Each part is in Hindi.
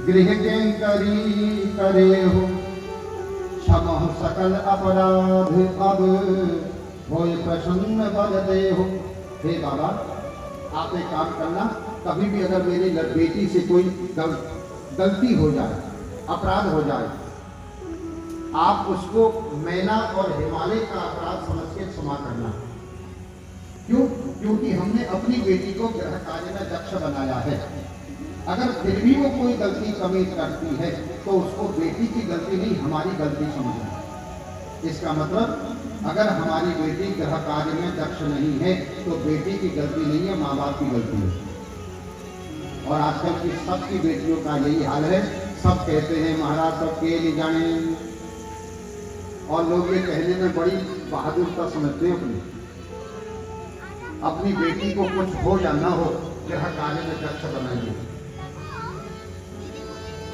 गृह के करी करे हो, क्षमा सकल अपराध अब होय प्रसन्न बर दे हो। हे बाबा, आप एक काम करना, कभी भी अगर मेरी बेटी से कोई गलती हो जाए, अपराध हो जाए, आप उसको मैना और हिमालय का अपराध समझ के क्षमा करना। क्यों? क्योंकि हमने अपनी बेटी को गृह कार्य में दक्ष बनाया है। अगर फिर भी वो कोई गलती कमी करती है तो उसको बेटी की गलती नहीं, हमारी गलती समझना। इसका मतलब अगर हमारी बेटी गृह कार्य में दक्ष नहीं है तो बेटी की गलती नहीं है, माँ बाप की गलती है। और आजकल की सबकी बेटियों का यही हाल है। सब कहते हैं महाराज सब के लिए जाने, और लोग ये कहने में बड़ी बहादुरता समझते हैं अपनी बेटी को कुछ हो या ना हो, गृह कार्य में दक्ष बनाइए।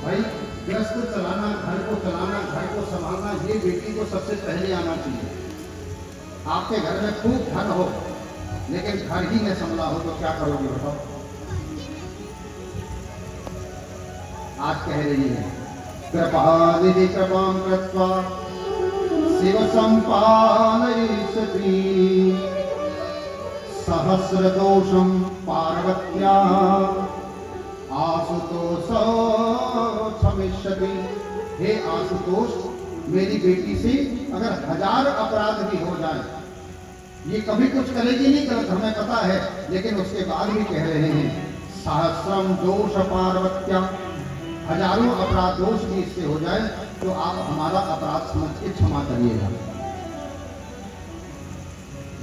भाई, गृहस्थ चलाना, घर को चलाना, घर को संभालना, ये बेटी को सबसे पहले आना चाहिए। आपके घर में खूब धन हो लेकिन घर ही न संभला हो तो क्या करोगे बताओ? आज कह रही है कृपानिधि कृपां कृत्वा शिव संपादयिष्यति सहस्र दोषं पार्वत्या आशुतोष क्षमिष्यति। हे आशुतोष, मेरी बेटी से अगर 1000 अपराध भी हो जाए, ये कभी कुछ करेगी नहीं, गलत हमें पता है, लेकिन उसके बाद भी कह रहे हैं सहस्रम दोष पार्वत्या, 1000 अपराध दोष भी इससे हो जाए तो आप हमारा अपराध समझ के क्षमा करिएगा।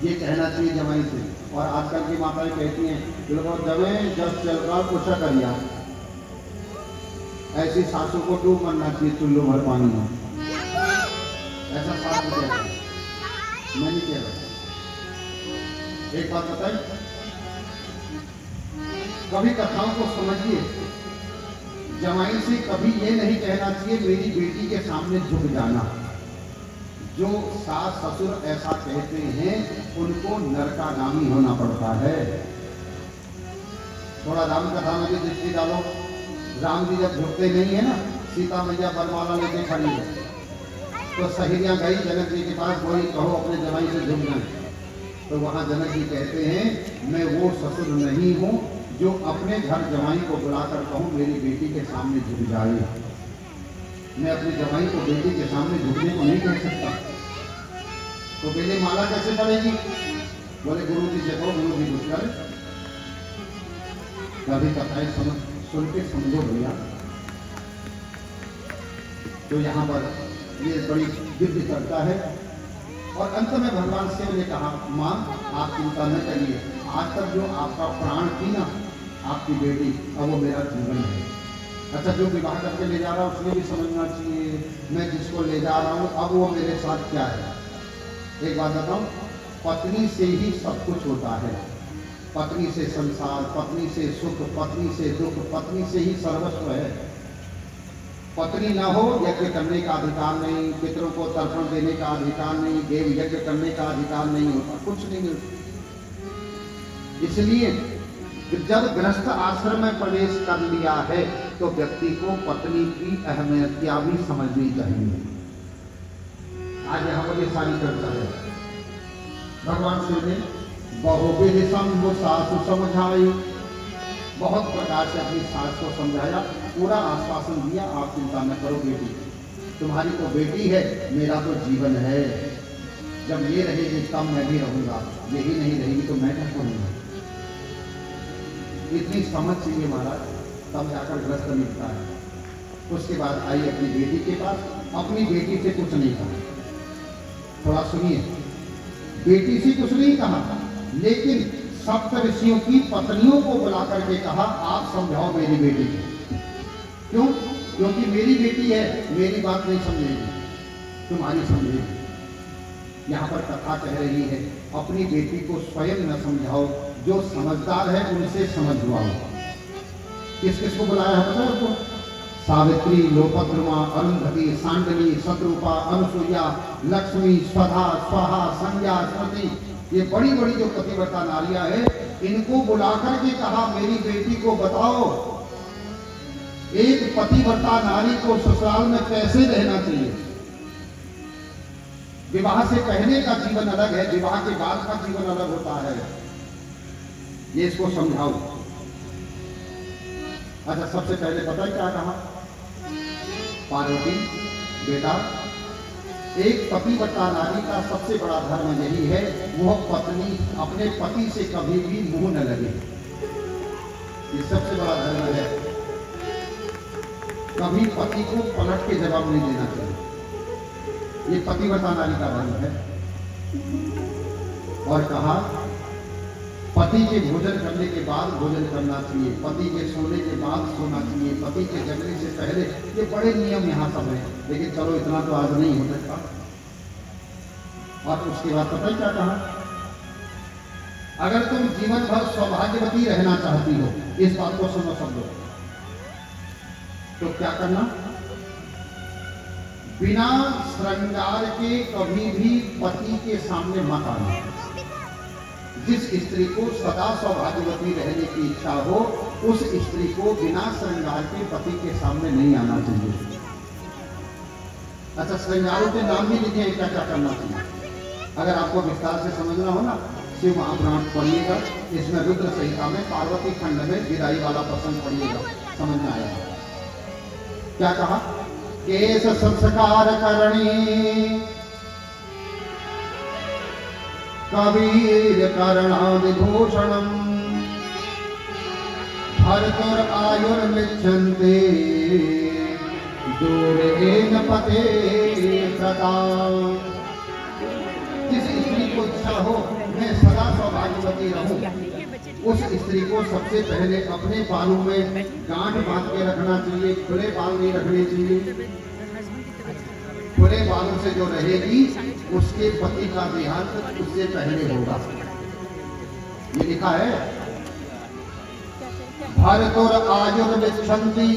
ये कहना चाहिए जमाई से। और आजकल की माताएं कहती हैं बिल्कुल जमे जब चलकर कुछ करिया, ऐसी सासू को डूब मरना चाहिए चुल्लू भर पानी में। ऐसा सासू कह रहा, मैं नहीं कह रहा। एक बात बताइए, कभी कथाओं को समझिए। जमाई से कभी ये नहीं कहना चाहिए मेरी बेटी के सामने झुक जाना। जो सास ससुर ऐसा कहते हैं उनको नरकागामी होना पड़ता है। थोड़ा राम कथा में भी दृष्टि डालो। राम जी जब झुकते नहीं है ना, सीता मैया बरमाला लेके खड़ी है तो सहेलियां गई जनक जी के पास, बोली कहो अपने जमाई से झुक जाए। तो वहां जनक जी कहते हैं मैं वो ससुर नहीं हूं जो अपने घर जमाई को बुलाकर कहूं मेरी बेटी के सामने झुक जाए। मैं अपने जमाई को बेटी के सामने झुकने को नहीं कह सकता। तो पहले माला कैसे पड़ेगी? बोले गुरु जी से कहो, गुरु जी कुछ करे। कभी कथाएं सुन के समझो भैया। तो यहाँ पर ये बड़ी दिव्य चर्चा है। और अंत में भगवान शिव ने कहा माँ आप चिंता न करिए, आज तक जो आपका प्राण थी ना आपकी बेटी, अब वो मेरा जीवन है। अच्छा, जो विवाह करके ले जा रहा हूँ उसने भी समझना चाहिए मैं जिसको ले जा रहा हूँ अब वो मेरे साथ क्या है। एक बात बताऊं, पत्नी से ही सब कुछ होता है। पत्नी से संसार, पत्नी से सुख, पत्नी से दुख, पत्नी से ही सर्वस्व है। पत्नी ना हो यज्ञ करने का अधिकार नहीं, पितरों को तर्पण देने का अधिकार नहीं, देव यज्ञ करने का अधिकार नहीं होता, कुछ नहीं मिलता। इसलिए जब गृहस्थ आश्रम में प्रवेश कर लिया है तो व्यक्ति को पत्नी की अहमियत भी समझनी चाहिए। आज यहाँ पर ये सारी चर्चा है। भगवान शिव ने बहुविध संग सासु समझाई, बहुत प्रकार से अपनी सास को समझाया, पूरा आश्वासन दिया आप चिंता न करो बेटी, तुम्हारी तो बेटी है, मेरा तो जीवन है। जब ये रहेगी तब मैं भी रहूंगा, यही नहीं रहेगी तो मैं क्या करूंगा। इतनी समझ चाहिए महाराज, तब जाकर ग्रस्त मिलता है। उसके बाद आई अपनी बेटी के पास, अपनी बेटी से कुछ नहीं कहा। थोड़ा सुनिए, बेटी से कुछ नहीं कहा लेकिन सप्तऋषियों की पत्नियों को बुला करके कहा आप समझाओ मेरी बेटी को। क्यों? क्योंकि मेरी बेटी है, मेरी बात नहीं समझेगी, तुम्हारी समझेगी। यहाँ पर कथा कह रही है अपनी बेटी को स्वयं न समझाओ, जो समझदार है उनसे समझवाओ। किस किस को बुलाया है पता है आपको? सावित्री, लोपद्रमा, अरुंधति, सांडली, शत्रुपा, अनुसुईया, लक्ष्मी, स्वधा, स्वाहा, संज्ञा, स्मृति, ये बड़ी बड़ी जो पतिव्रता नारियां है, इनको बुलाकर के कहा मेरी बेटी को बताओ एक पतिव्रता नारी को ससुराल में कैसे रहना चाहिए। विवाह से पहले का जीवन अलग है, विवाह के बाद का जीवन अलग होता है। ये इसको समझाओ। अच्छा, सबसे पहले पता है क्या कहा? पार्वती बेटा, एक पतिव्रता नारी का सबसे बड़ा धर्म यही है, वह पत्नी अपने पति से कभी भी मुंह न लगे। ये सबसे बड़ा धर्म है। कभी पति को पलट के जवाब नहीं देना चाहिए। ये पतिव्रता नारी का धर्म है। और कहा, पति के भोजन करने के बाद भोजन करना चाहिए, पति के सोने के बाद सोना चाहिए, पति के जगने से पहले। ये बड़े नियम यहाँ सब है, लेकिन चलो इतना तो आज नहीं हो सकता। और उसके बाद पता क्या कहा? अगर तुम जीवन भर सौभाग्यवती रहना चाहती हो, इस बात को सुनो सब लोग, तो क्या करना? बिना श्रृंगार के कभी भी पति के सामने मत आना। जिस स्त्री को सदा सौभाग्यवती रहने की इच्छा हो, उस स्त्री को बिना श्रृंगार के पति के सामने नहीं आना चाहिए। अच्छा, श्रृंगारों के नाम भी लिखे हैं, क्या क्या करना चाहिए। अगर आपको विस्तार से समझना हो ना, शिव महापुराण पढ़िएगा, इसमें रुद्र संहिता में पार्वती खंड में विदाई वाला प्रसंग पढ़िएगा, समझ में आएगा। क्या कहा? केश संस्कार करणी कबीर करणादिभूषणम् भर्तुर आयुर्मिच्छन्ते दूरेण पते प्रता। जिस स्त्री को इच्छा हो मैं सदा सौभाग्यवती रहूं, उस स्त्री को सबसे पहले अपने बालों में गांठ बांध के रखना चाहिए। खुले बाल नहीं रखने चाहिए। खुले बालों से जो रहेगी उसके पति का देहांत उससे पहले होगा। ये लिखा है, भर्तुर आयुर्मिच्छन्ति।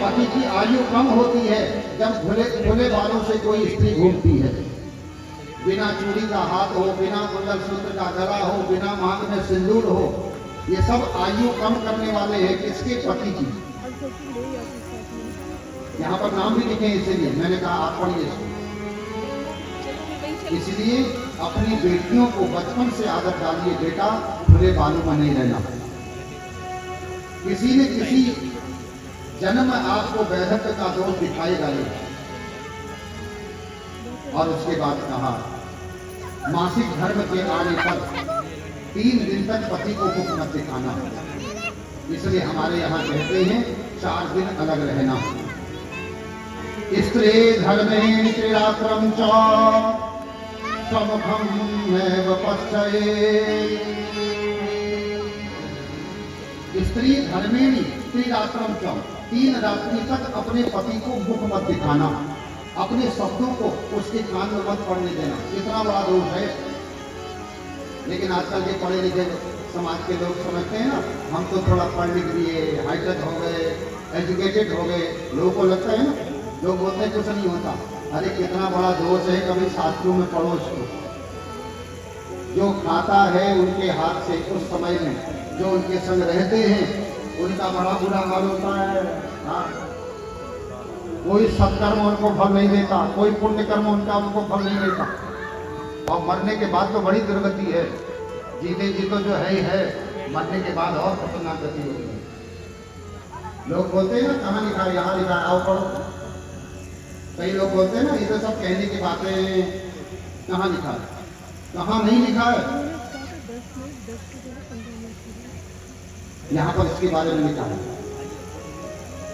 पति की आयु कम होती है जब खुले बालों से कोई स्त्री घूमती है। बिना चूड़ी का हाथ हो, बिना मंगलसूत्र का गला हो, बिना मांग में सिंदूर हो, ये सब आयु कम करने वाले हैं। किसके? पति की। यहाँ पर नाम भी लिखे हैं, इसलिए मैंने कहा आप पढ़िए। इसलिए अपनी बेटियों को बचपन से आदत डालिए, बेटा खुले बालों में नहीं रहना। किसी न किसी जन्म आपको वैधव्य का दोष दिखाएगा ही। और उसके बाद कहा, मासिक धर्म के आने पर 3 दिन तक पति को मुख मत दिखाना। इसलिए हमारे यहाँ कहते हैं 4 दिन अलग रहना। स्त्री धर्मेण त्रिरात्रं च समुखं नैव पश्येत्। स्त्री धर्मेणी त्रिरात्रं च, 3 रात्रि तक अपने पति को मुख मत दिखाना। अपने शब्दों को उसके कान में मत पड़ने देना। इतना बड़ा दोष है। लेकिन आजकल के पढ़े लिखे समाज के लोग समझते हैं ना, हम तो थोड़ा पढ़ लिख लिए, हाईटेक हो गए, एजुकेटेड हो गए। लोगों को लगता है ना, लोग बोलते हैं कुछ नहीं होता। अरे कितना बड़ा दोष है, कभी शास्त्रों में पढ़ो इसको। जो खाता है उनके हाथ से उस समय में, जो उनके संग रहते हैं उनका बड़ा बुरा हाल होता है। हाँ, कोई सत्कर्म उनको फल नहीं देता, कोई पुण्य कर्म उनको फल नहीं देता। और मरने के बाद तो बड़ी दुर्गति है। जीते जी तो जो है ही है, मरने के बाद और खतरनाक गति होती है। लोग बोलते हैं ना, कहाँ लिखा है? यहाँ लिखा है, आओ पढ़ो। कई लोग बोलते हैं ना, ये तो सब कहने की बातें, कहाँ लिखा है? कहाँ नहीं लिखा है? यहाँ पर इसके बारे में लिखा है।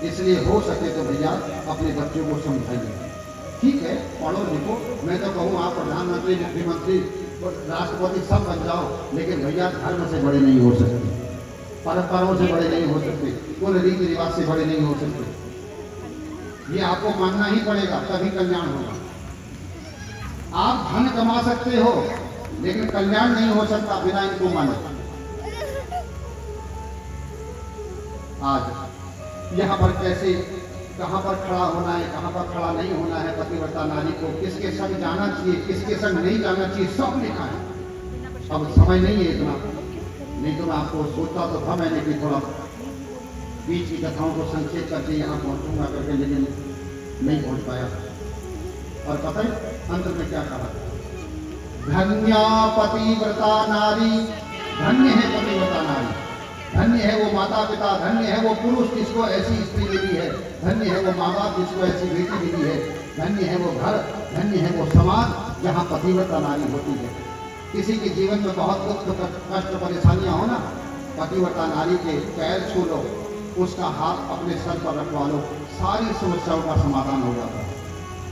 इसलिए हो सके तो भैया अपने बच्चों को समझाइए। ठीक है, पढ़ो लिखो। मैं तो कहूँ आप प्रधानमंत्री, मुख्यमंत्री, राष्ट्रपति सब बन जाओ, लेकिन भैया धर्म से बड़े नहीं हो सकते, परंपराओं से बड़े नहीं हो सकते, कुल रीति रिवाज से बड़े नहीं हो सकते। ये आपको मानना ही पड़ेगा, तभी कल्याण होगा। आप धन कमा सकते हो, लेकिन कल्याण नहीं हो सकता बिना इनको माने। आज यहाँ पर कैसे, कहाँ पर खड़ा होना है, कहाँ पर खड़ा नहीं होना है, पतिव्रता नारी को किसके संग जाना चाहिए, किसके संग नहीं जाना चाहिए, सब लिखा है। अब समय नहीं है इतना, नहीं तो मैं आपको सोचता तो था मैंने कि थोड़ा बीच की कथाओं को संक्षेप करके यहाँ पहुँचूंगा करके, लेकिन नहीं पहुँच पाया। और पता है अंत में क्या कहा? धन्या पतिव्रता नारी, धन्य है पतिव्रता नारी, धन्य है वो माता पिता, धन्य है वो पुरुष जिसको ऐसी स्त्री मिली है, धन्य है वो माँ बाप जिसको ऐसी बेटी मिली है, धन्य है वो घर, धन्य है वो समाज जहाँ पतिव्रता नारी होती है। किसी के जीवन में बहुत दुख कष्ट परेशानियां हो ना, पतिव्रता नारी के पैर छू लो, उसका हाथ अपने सर पर रखवा लो, सारी समस्याओं का समाधान हो जाता है।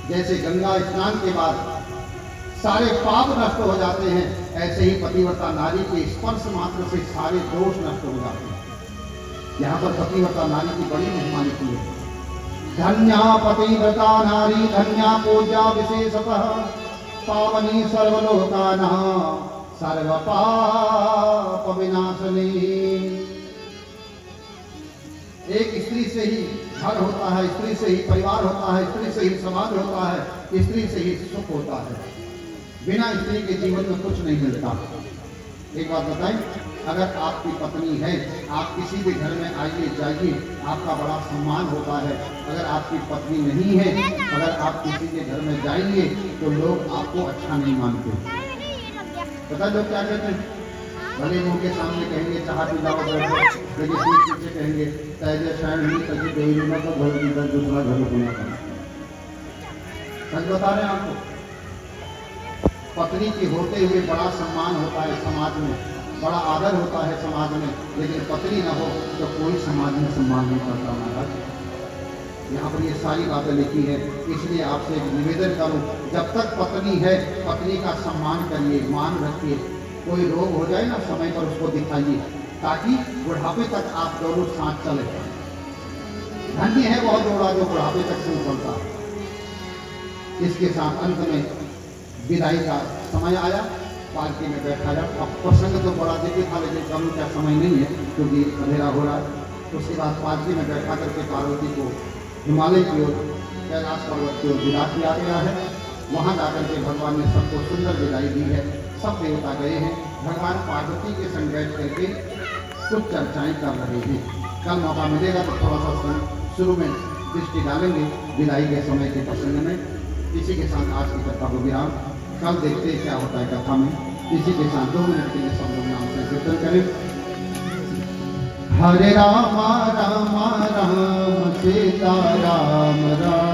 जैसे गंगा स्नान के बाद सारे पाप नष्ट हो जाते हैं, ऐसे ही पतिव्रता नारी के स्पर्श मात्र से सारे दोष नष्ट हो जाते हैं। यहाँ पर पतिव्रता नारी की बड़ी महिमा लिखी है। धन्या पतिव्रता नारी, धन्या पूजा विशेषतः, पावनी सर्वलोकानां सर्व पाप विनाशनी। एक स्त्री से ही घर होता है, स्त्री से ही परिवार होता है, स्त्री से ही समाज होता है, स्त्री से ही सुख होता है। बिना स्त्री के जीवन में कुछ नहीं मिलता। एक बात बताएं, अगर आपकी पत्नी है, आप किसी भी घर में आइए जाइए, आपका बड़ा सम्मान होता है। अगर आपकी पत्नी नहीं है, अगर आप किसी के घर में जाएंगे तो लोग आपको अच्छा नहीं मानते। पता लोग क्या कहते हैं? भले मुंह के सामने कहेंगे चाह पी जाओ बैठो, लेकिन पीछे कहेंगे तैजे शरण नहीं तजी देवी ना तो घर की दूसरा घर होना पड़ा। सच बता रहे हैं आपको। पत्नी के होते हुए बड़ा सम्मान होता है समाज में, बड़ा आदर होता है समाज में, लेकिन पत्नी न हो तो कोई समाज में सम्मान नहीं करता महाराज। यहाँ पर ये सारी बातें लिखी है। इसलिए आपसे एक निवेदन करूं, जब तक पत्नी है पत्नी का सम्मान करिए, मान रखिए। कोई रोग हो जाए ना, समय पर उसको दिखाइए, ताकि बुढ़ापे तक आप दोनों साथ चले। धन्य है वह जोड़ा जो बुढ़ापे तक संग चलता है। इसके साथ अंत में विदाई का समय आया, पालकी में बैठाया। अब प्रसंग तो बड़ा देखिए था, लेकिन कम का समय नहीं है क्योंकि अंधेरा हो रहा है। उसके बाद पालकी में बैठा करके पार्वती को हिमालय की ओर, कैलाश पर्वत की ओर विदा किया गया है। वहाँ जाकर के भगवान ने सबको सुंदर विदाई दी है। सब देवता गए हैं, भगवान पार्वती के संग बैठ करके कुछ चर्चाएं कर रहे हैं। कल मौका मिलेगा तो थोड़ा सा शुरू में दृष्टि डालेंगे विदाई के समय के प्रसंग में। इसी के साथ आज की कथा को विराम, कल देखते हैं क्या होता है कथा में। इसी के साथ 2 मिनट के लिए सब लोग नाम से कीर्तन करें। हरे राम राम राम सीता राम राम।